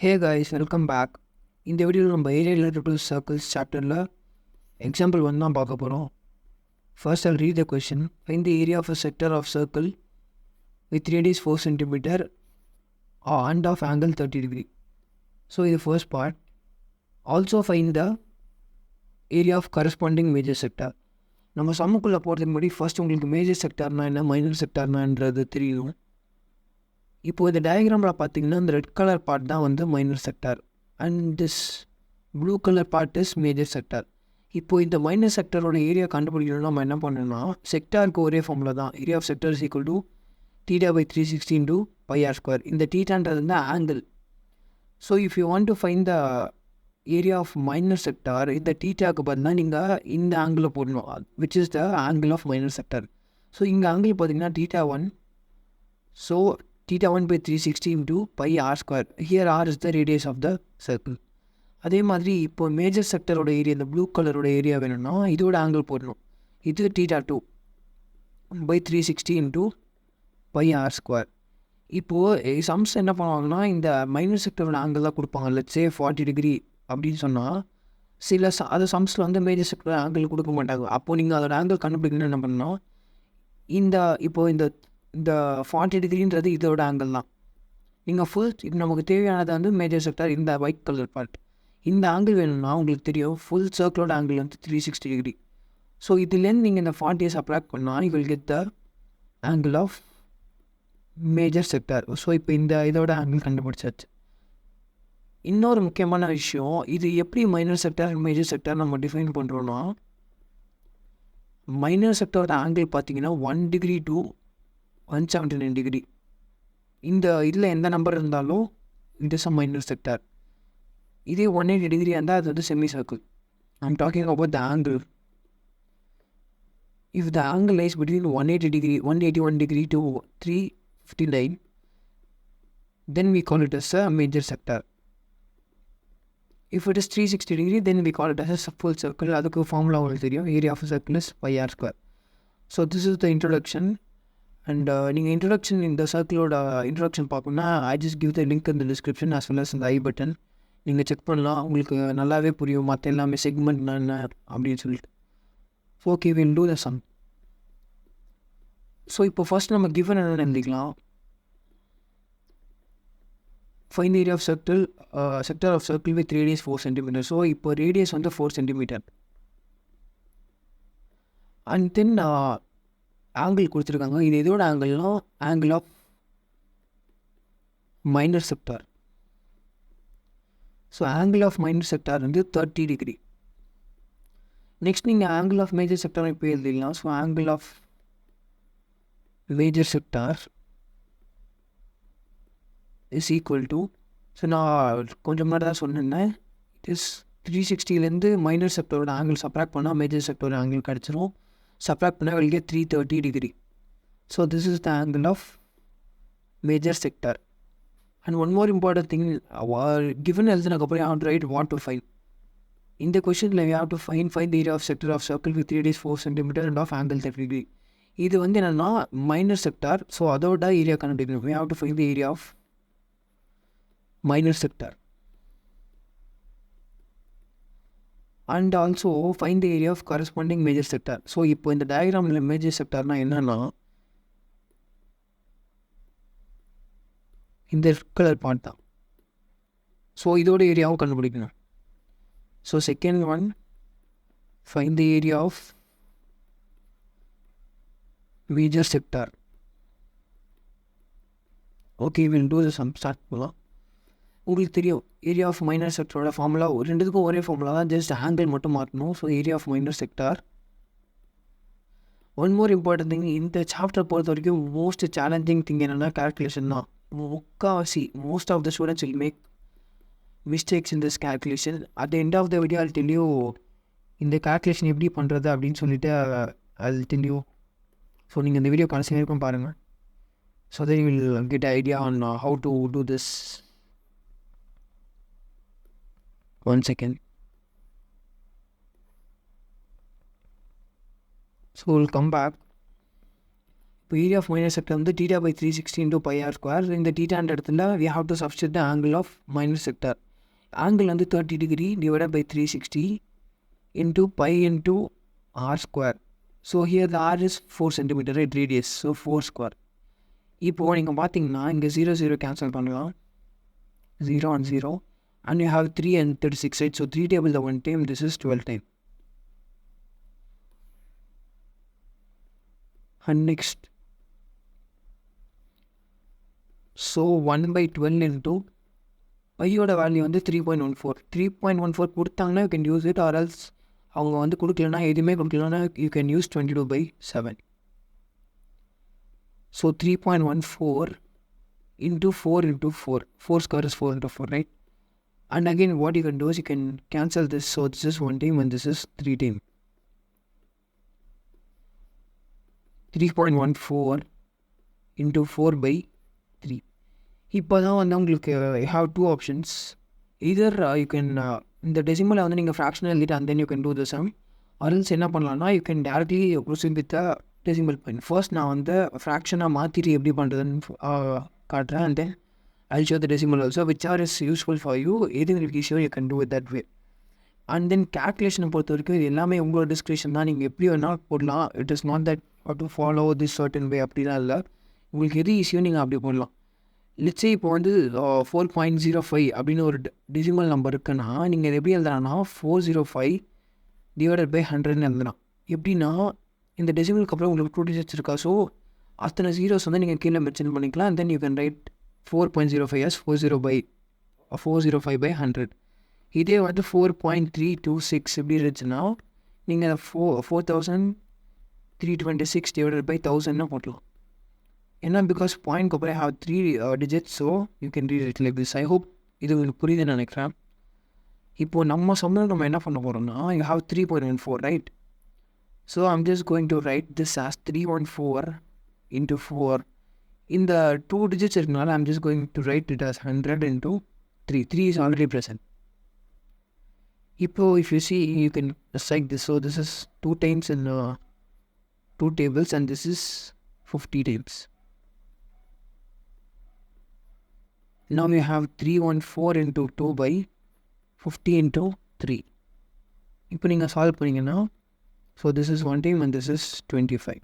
Hey guys, welcome back. இந்த வீடியோவில் நம்ம ஏரியா ரிலேட்டட் டு சர்க்கிள்ஸ் சாப்டரில் எக்ஸாம்பிள் 1 தான் பார்க்க போகிறோம். First I'll read the question. Find the area of a sector of circle with radius 4 cm and of angle 30 degree. So in the first part, also find the area of corresponding major sector. நம்ம சம்முக்குள்ளே போகிறதுக்கு முன்னாடி first உங்களுக்கு major செக்டார்னா என்ன, minor செக்டார்னான்றது தெரியும். இப்போது இந்த டயக்ராமில் பார்த்தீங்கன்னா இந்த ரெட் கலர் பார்ட் தான் வந்து minor sector and this blue colour part is major sector. இப்போது இந்த மைனர் செக்டரோட ஏரியா கண்டுபிடிக்கணும்னா நம்ம என்ன பண்ணணும்னா செக்டாருக்கு ஒரே ஃபார்முலா தான். Area of sector is equal to θ/360 into πr². இந்த θன்றது வந்து angle. So if you want to find the area of minor sector, இந்த θக்கு பார்த்தீங்கன்னா நீங்கள் இந்த ஆங்கிளில் போடணும், which is the angle of minor sector. So இங்கே ஆங்கிள் பார்த்தீங்கன்னா θ1. So θ1/360 into πr². Here r is the radius of the circle. அதே மாதிரி இப்போ மேஜர் செக்டரோட ஏரியா, இந்த ப்ளூ கலரோட ஏரியா வேணும்னா இதோட ஆங்கிள் போடணும். இது θ2/360 into πr². இப்போது சம்ஸ் என்ன பண்ணுவாங்கன்னா இந்த மைனர் செக்டரோட ஆங்கிள் தான் கொடுப்பாங்க. லெட்ஸ் சே 40 டிகிரி அப்படின்னு சொன்னால் சில அது சம்ஸில் வந்து மேஜர் செக்டரோட ஆங்கிள் கொடுக்க மாட்டாங்க. அப்போது நீங்கள் அதோட ஆங்கிள் கண்டுபிடிக்கணும்னு என்ன பண்ணணும், இந்த 40 டிகிரின்றது இதோட ஆங்கிள் தான். நீங்கள் இது நமக்கு தேவையானது வந்து மேஜர் செக்டார், இந்த ஒயிட் கலர் பார்ட். இந்த ஆங்கிள் வேணும்னா உங்களுக்கு தெரியும் ஃபுல் சர்க்கிளோட ஆங்கிள் வந்து 360 டிகிரி. ஸோ இதுலேருந்து நீங்கள் இந்த 40 சப்ராக்ட் பண்ணால் you will get the angle of major sector. So இப்போ இதோட ஆங்கிள் கண்டுபிடிச்சாச்சு. இன்னொரு முக்கியமான விஷயம், இது எப்படி மைனர் செக்டார் மேஜர் செக்டார் நம்ம டிஃபைன் பண்ணுறோன்னா, மைனர் செக்டாரோட ஆங்கிள் பார்த்தீங்கன்னா 1 டிகிரி to 179 டிகிரி. இந்த இதில் எந்த நம்பர் இருந்தாலும் it is a minor sector. இதே 180 டிகிரி இருந்தால் அது வந்து semi circle. I am talking about the angle. If the angle lies between 181 degree to 359, then we call it as a major sector. If it is 360 degree, then we call it as a full circle. அதுக்கு formula உங்களுக்கு தெரியும், area of circle is πr². So this is the introduction. And நீங்கள் இந்த சர்க்கிளோட introduction பார்க்கணுன்னா I just give the link இந்த description as well as இந்த ஐ button. நீங்கள் செக் பண்ணலாம், உங்களுக்கு நல்லாவே புரியும் மற்ற எல்லாமே செக்மெண்ட்னா என்ன அப்படின்னு சொல்லிட்டு. Okay, will do the sum. So இப்போ ஃபர்ஸ்ட் நம்ம கிவன் என்ன எழுதிக்கலாம், find area of sector of circle with radius 4 cm. So இப்போ ரேடியஸ் வந்து 4 cm அண்ட் தென் ஆங்கிள் கொடுத்துருக்காங்க. இது எதோட ஆங்கிள்னா angle of minor sector. So angle of minor sector வந்து 30 டிகிரி. நெக்ஸ்ட் நீங்கள் ஆங்கிள் ஆஃப் மேஜர் செக்டார் இப்போ எழுதிடலாம். So angle of major sector is equal to, so நான் கொஞ்சம் முன்னாடி தான் சொன்னேன், இட் இஸ் 360லேருந்து மைனர் செக்டரோட ஆங்கிள் சப்ராக்ட் பண்ணால் மேஜர் செக்டரோட ஆங்கிள் கிடச்சிரும். Subtract பண்ணால் will get 330 degree. So this is the angle of major sector. And one more important thing, given எழுதுனதுக்கப்புறம் you have to write what to find. In the question we have to find the area of sector of circle with radius 4 cm and of angle 30 degree. இது வந்து என்னென்னா minor sector. So அதோட area கண்டுபிடிக்கணும். we have to find the area of minor sector. And also find the area of corresponding major sector. So இப்போ இந்த டயக்ராமில் major செக்டார்னால் என்னென்னா இந்த ரெட் கலர் பார்ட் தான். ஸோ இதோட ஏரியாவும் கண்டுபிடிக்கணும். So second one, find the area of major sector. Okay, will do the sum. Start பண்ணலாம். உங்களுக்கு தெரியும் ஏரியா ஆஃப் மைனர் செக்டரோட ஃபார்முலா ரெண்டுத்துக்கும் ஒரே ஃபார்முலா தான், ஜஸ்ட் ஆங்கிள் மட்டும் மாற்றணும். So area of minor sector. One more important thing, இந்த சாப்டர் பொறுத்த வரைக்கும் மோஸ்ட் சேலஞ்சிங் திங் என்னென்னா கேல்குலேஷன் தான். முக்கால்வாசி most of the students will make mistakes in this calculation. At the end of the video I'll tell you இந்த calculation எப்படி பண்ணுறது அப்படின்னு சொல்லிட்டு ஐல் டெல் யூ. ஸோ நீங்கள் இந்த வீடியோ கடைசி வரைக்கும் பாருங்கள். So then you will get idea on how to do this. One second. So we'll come back. இப்போ ஏரியா ஆஃப் மைனர் செக்டர் வந்து theta by 360 into pi r square. இந்த thetaன்ற இடத்துல we have to substitute the angle of minor sector. Angle வந்து 30 degree divided by 360 into pi into r square. So here the r is 4 centimeter, right, radius, so 4 square. இப்போது நீங்கள் பார்த்தீங்கன்னா இங்கே 0 0 cancel பண்ணலாம், 0 and 0, and you have 3 and 36, right? So 3 table the one time, this is 12 time. And next, so 1 by 12 into பையோட value வந்து 3.14 கொடுத்தாங்கன்னா you can use it, or else அவங்க வந்து கொடுக்கலன்னா எதுவுமே கொடுக்கலன்னா you can use 22/7. So 3.14 into 4 into 4. 4 square is 4 into 4, right? And again what you can do is you can cancel this. So this is 1 time and this is 3 time. 3.14 into 4/3. இப்போ தான் வந்து உங்களுக்கு you have two options. Either you can இந்த டெசிமலை வந்து நீங்கள் fractional எழுதிட்டு and then you can do the sum, or else என்ன பண்ணலாம்னா you can directly proceed with the decimal point. First நான் வந்து ஃப்ராக்ஷனாக மாற்றிட்டு எப்படி பண்ணுறதுன்னு காட்டுறேன், and then I'll show the decimal also, whichever is useful for you. எது உங்களுக்கு ஈஸியோ you can do it that way. And then calculation பொறுத்த வரைக்கும் இது எல்லாமே உங்களோட டிஸ்கிரிப்ஷன் தான், நீங்கள் எப்படி வேணால் போடலாம். It is not that how to follow this certain way அப்படிலாம் இல்லை, உங்களுக்கு எது ஈஸியோ நீங்கள் அப்படி போடலாம். லெட்ஸ் சே இப்போ வந்து 4.05 அப்படின்னு ஒரு டெசிமல் நம்பர் இருக்குன்னா நீங்கள் இது எப்படி எழுதுறான்னா 405 divided by 100ன்னு எழுதலாம். எப்படின்னா இந்த டெசிமலுக்கு அப்புறம் உங்களுக்கு 2 digits இருக்கா, ஸோ அத்தனை ஜீரோஸ் வந்து நீங்கள் கீழே மென்ஷன் பண்ணிக்கலாம். and then you can write 4.05 as 405/100. இதே வந்து 4.326 எப்படி இருந்துச்சுன்னா நீங்கள் 4,326 divided by 1000ன்னு போட்டலாம். ஏன்னா பிகாஸ் பாயிண்ட்க்கு அப்புறம் have 3 digits, so you can read it like this. I hope இது உங்களுக்கு புரியுதுன்னு நினைக்கிறேன். இப்போது நம்ம நம்ம என்ன பண்ண போகிறோம்னா you have 3.14, right? So I'm just going to write this as 314 into 4. இந்த 2 digits இருக்கனால I'm just going to write it as 100 into 3. 3 is already present. இப்போ if you see, you can cite this. So this is 2 times in 2 tables and this is 50 times. Now we have 314 into 2 by 50 into 3. இப்போ நீங்கள் solve பண்ணிங்கன்னா so this is 1 time and this is 25.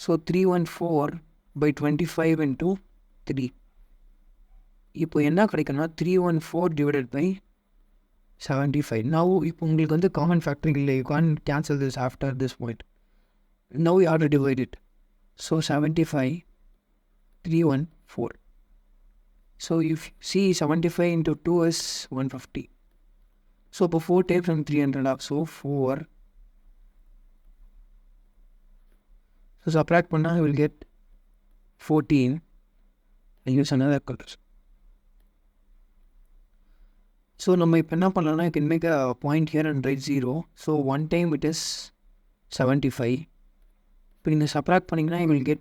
So 314 by 25 into 3. இப்போ என்ன கிடைக்குன்னா 314 divided by 75. Now இப்போ உங்களுக்கு வந்து common factor இல்லை, you can't cancel this after this point. Now you have to divide it. So 75, 314. So if you see 75 into 2 is 150. So இப்போ 4 times from 300 off, so 4. So subtract பண்ணா you will get 14. I'll use another color. So நம்ம இப்போ என்ன பண்ணலாம்னா you can make a point here and write 0. So 1 time it is 75. இப்போ நீங்கள் subtract பண்ணிங்கன்னா you will get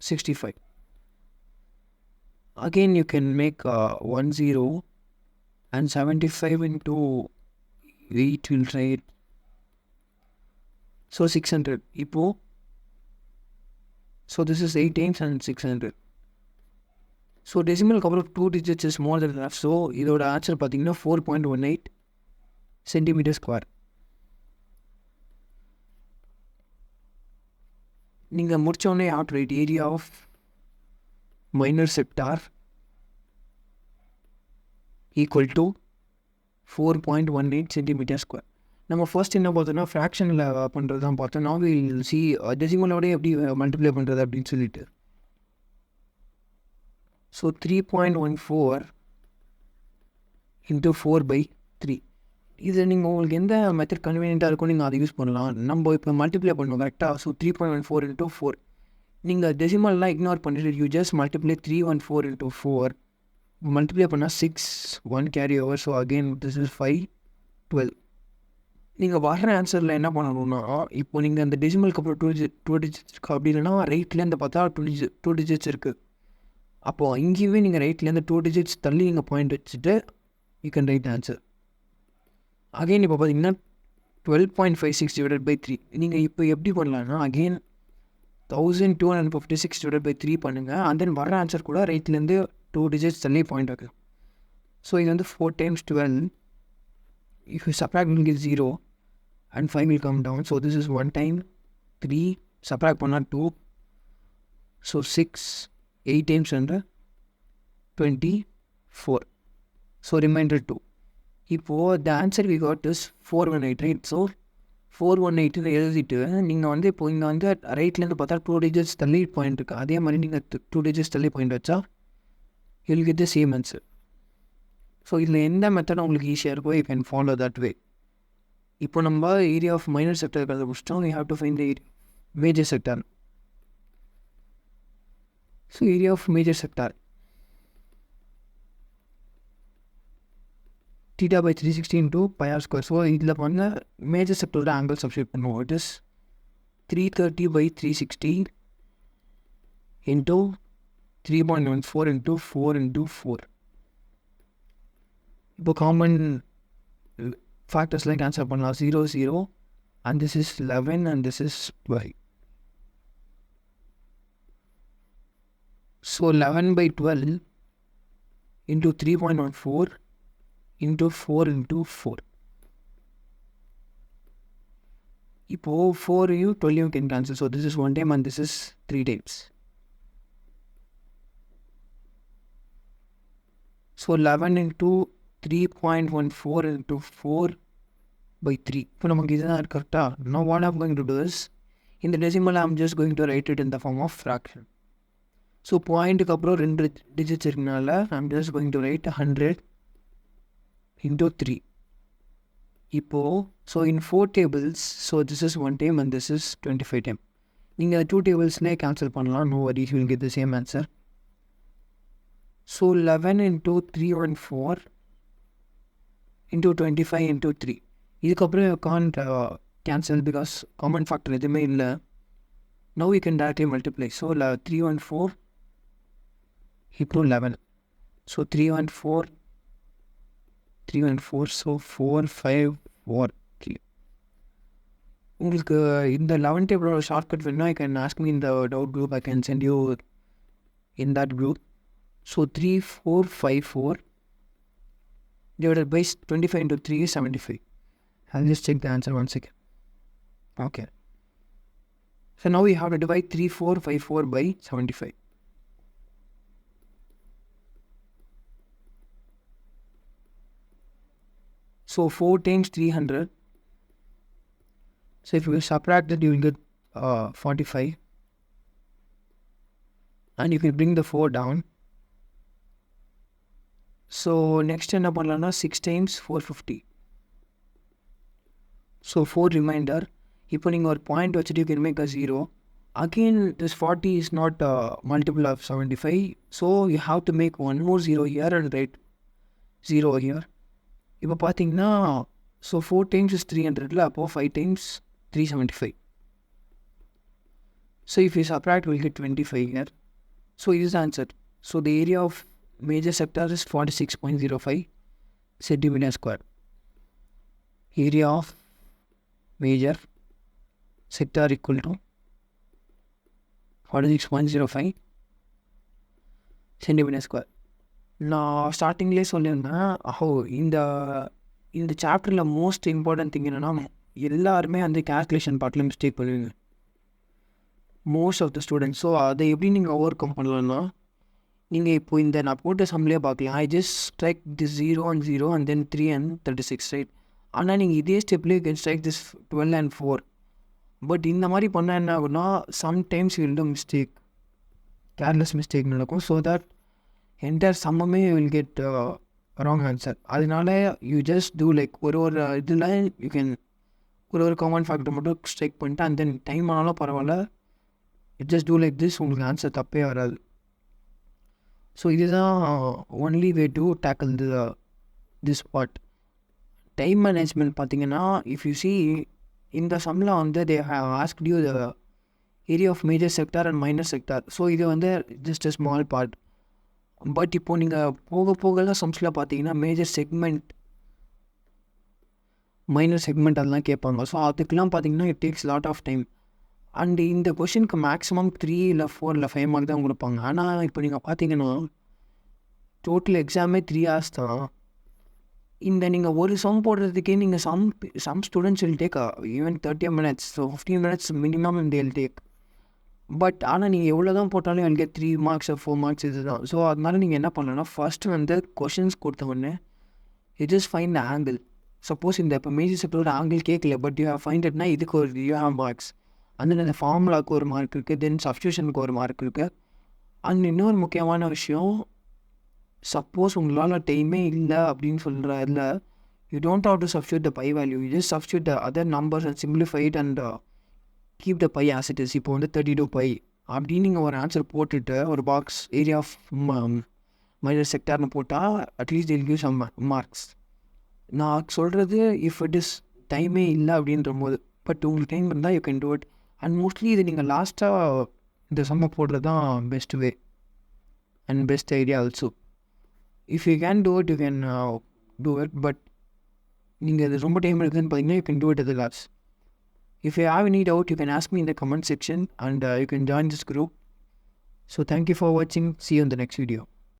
65. Again you can make 1 0 and 75 into 8 will write, so 600. இப்போ so this is 8 times and 600. So டெசிமலுக்கு அப்புறம் 2 digits is more than enough. So இதோட answer பார்த்தீங்கன்னா 4.18 centimeter square. நீங்கள் முடித்தோடனே have to write area of minor sector equal to 4.18 centimeter square. நம்ம first என்ன பார்த்தோன்னா ஃப்ராக்ஷனில் பண்ணுறது தான் பார்த்தோம். now we will see டெசிமலோட எப்படி மல்டிப்ளை பண்ணுறது அப்படின்னு சொல்லிட்டு. So 3.14 into 4/3. இது நீங்கள் உங்களுக்கு எந்த மெத்தட் கன்வீனியண்ட்டாக இருக்கும் நீங்கள் அதை யூஸ் பண்ணலாம். நம்ம இப்போ மல்டிப்ளை பண்ணுவோம் கரெக்டாக. So 3.14 into 4. நீங்கள் டெசிமல்லாம் இக்னோர் பண்ணிட்டு you just multiply 314 into 4. Multiply பண்ணால் 6, 1 carry over. So again this is 5, 12. நீங்கள் வர்ற ஆன்சரில் என்ன பண்ணணும்னா இப்போ நீங்கள் அந்த டெசிமலுக்கு அப்புறம் 2 digits இருக்குது, அப்படி இல்லைன்னா ரைட்லேருந்து பார்த்தா 2 digits இருக்குது. அப்போது இங்கேயுமே நீங்கள் ரைட்லேருந்து 2 digits தள்ளி நீங்கள் பாயிண்ட் வச்சுட்டு you can write answer. Again இப்போ பார்த்தீங்கன்னா 12.56 divided by 3. நீங்கள் இப்போ எப்படி பண்ணலான்னா அகெயின் 1256 divided by 3 பண்ணுங்கள். and then வர ஆன்சர் கூட ரைட்லேருந்து 2 digits தள்ளி பாயிண்ட் வைக்கும். ஸோ இது வந்து 4 times 12. if you subtract will get 0 and 5 will come down. so this is 1 time 3 subtract பண்ணால் 2. so 6 8 times under 24. so remainder 2. இப்போது the answer we got is 418, right? so 418 எழுதிட்டு நீங்கள் வந்து இப்போ இங்கே வந்து ரைட்லேருந்து பார்த்தா 2 digits தள்ளி பாயிண்ட் இருக்குது. அதே மாதிரி நீங்கள் 2 digits தள்ளி பாயிண்ட் வச்சா you will get the same answer. So இதில் எந்த மெத்தட் உங்களுக்கு ஈஸியாக இருக்கோ you can follow that way. இப்போ நம்ம ஏரியா ஆஃப் மைனர் செக்டர் கண்டுபிடிச்சிட்டோம். we have to find the major sector. So area of major sector theta by 360 into pi r square. So இதில் பண்ண மேஜர் செக்டரோட ஆங்கிள் சப்ஸ்டியூட் பண்ணுவோம். It is 330 by 360 into 3.14 into 4 into 4. இப்போ common ஃபேக்டர்ஸ்லாம் cancel பண்ணலாம். 0 0 and this is 11 and this is 12. so 11 by 12 into 3.14 into 4 into 4. இப்போ 4 you 12 you can cancel. so this is 1 time and this is 3 times. so 11 into 3.14 into 4 by 3. இப்போ நமக்கு இதுதான் கரெக்டா? now what I'm going to do is in the decimal I'm just going to write it in the form of fraction. so பாயிண்ட்டுக்கு அப்புறம் 2 digits இருக்கனால I'm just going to write 100 into 3. இப்போது so in 4 tables, so this is 1 time and this is 25 time. நீங்கள் 2 tablesலேயே cancel பண்ணலாம். no worries, you will get the same answer. so 11 into 314 into 25 into 3. இதுக்கப்புறம் you can't cancel because common factor எதுவுமே இல்லை. now we can directly multiply. so 314 into 11. so 314 so 4 5 4 3. உங்களுக்கு இந்த 11 டேபிளோட shortcut வேணும்னா I can ask me in the doubt group. I can send you in that group. so 3454 divided by 25 into 3 is 75. I'll just check the answer once again. okay, so now we have to divide 3454 by 75. so 4 times 300. so if you subtract that you will get 45 and you can bring the 4 down. so next என்ன பண்ணலாம்னா 6 times 450. so 4 remainder. இப்போ நீங்கள் ஒரு point வச்சுட்டு you can make a 0. again this 40 is not multiple of 75. so you have to make one more 0 here and write 0 here. இப்போ பார்த்தீங்கன்னா so 4 times is 300. அப்போது 5 times 375. so if you subtract we'll get 25 here. so this is the answer. so the area of major sector is 46.05 centimeter square. area of major sector equal to 46.05 centimeter square. நான் ஸ்டார்டிங்லேயே சொல்லியிருந்தேன். இந்த சாப்டரில் most important thing என்னென்னா எல்லாருமே அந்த calculation பார்ட்டில் mistake பண்ணுவீங்க most of the students. So அதை எப்படி நீங்கள் ஓவர் கம் பண்ணலான்னா நீங்கள் இப்போ இந்த நான் போட்ட சம்லேயே பார்க்கலாம். I just strike this 0 and 0 and then 3 and 36, right? ஆனால் நீங்கள் இதே ஸ்டெப்லேயே you can strike this 12 and 4. But இந்த மாதிரி பண்ணால் என்ன ஆகுனா sometimes will do mistake, careless mistake நடக்கும். ஸோ தட் என்டையர் சம்முமே வில் கெட் ராங் ஆன்சர். அதனால யூ ஜஸ்ட் டூ லைக் ஒரு இதில் யூ கேன் ஒரு காமன் ஃபேக்டர் மட்டும் ஸ்ட்ரைக் பண்ணிட்டு அண்ட் தென் டைம் ஆனாலும் பரவாயில்ல, it just do like this, உங்களுக்கு ஆன்சர் தப்பே வராது. ஸோ இதுதான் only way to tackle this part. Time management பார்த்தீங்கன்னா இஃப் யூ சி இந்த சம்மில் வந்து they have asked you the area of major sector and minor sector. So இது வந்து just a small part. But இப்போது நீங்கள் போக போகலாம் சம்ஸில் பார்த்தீங்கன்னா மேஜர் செக்மெண்ட் மைனர் செக்மெண்ட் அதெல்லாம் கேட்பாங்க. ஸோ அதுக்கெலாம் பார்த்தீங்கன்னா it takes lot of time. And இந்த கொஷனுக்கு மேக்ஸிமம் 3 இல்லை 4 இல்லை 5 மார்க் தான் கொடுப்பாங்க. ஆனால் இப்போ நீங்கள் பார்த்தீங்கன்னா டோட்டல் எக்ஸாமே 3 hours தான். இந்த நீங்கள் ஒரு சம் போடுறதுக்கே நீங்கள் some students will take even 30 minutes. So 15 minutes minimum இந்த வில் டேக். பட் ஆனால் நீங்கள் எவ்வளோ தான் போட்டாலும் எனக்கு 3 marks 4 marks இது தான். ஸோ அதனால நீங்கள் என்ன பண்ணணும்னா ஃபஸ்ட்டு வந்து கொஷின்ஸ் கொடுத்த உடனே you just find the angle. Suppose இந்த இப்போ மேஜர் செக்டரோட ஆங்கிள் கேட்கல, பட் யூ ஹேவ் ஃபைண்ட் இட்னா இதுக்கு ஒரு யூ ஹேவ் மார்க்ஸ். அந்த ஃபார்முலாவுக்கு ஒரு மார்க் இருக்குது, தென் சப்ஸ்டியூஷனுக்கு ஒரு மார்க் இருக்குது. அண்ட் இன்னொரு முக்கியமான விஷயம், சப்போஸ் உங்களால் டைமே இல்லை அப்படின்னு சொல்கிற இதில் you don't have to substitute the pi value. You just substitute the other numbers and simplify it and keep the pi as it is. இப்போ வந்து 32 பை அப்படின்னு நீங்கள் ஒரு ஆன்சர் போட்டுட்டு ஒரு பாக்ஸ் ஏரியா ஆஃப் மைனர் செக்டார்னு போட்டால் அட்லீஸ்ட் தில் give some marks. நான் சொல்கிறது இஃப் இட் இஸ் டைமே இல்லை அப்படின்ற போது, பட் உங்களுக்கு டைம் இருந்தால் you can do it. And mostly இது நீங்கள் லாஸ்ட்டாக இந்த சம்மை போடுறது தான் best way and best idea also. If you can do it you can do it. But நீங்கள் இது ரொம்ப டைம் இருக்குதுன்னு பார்த்தீங்கன்னா you can do it at the last. If you have any doubt, you can ask me in the comment section and you can join this group. So thank you for watching. See you in the next video.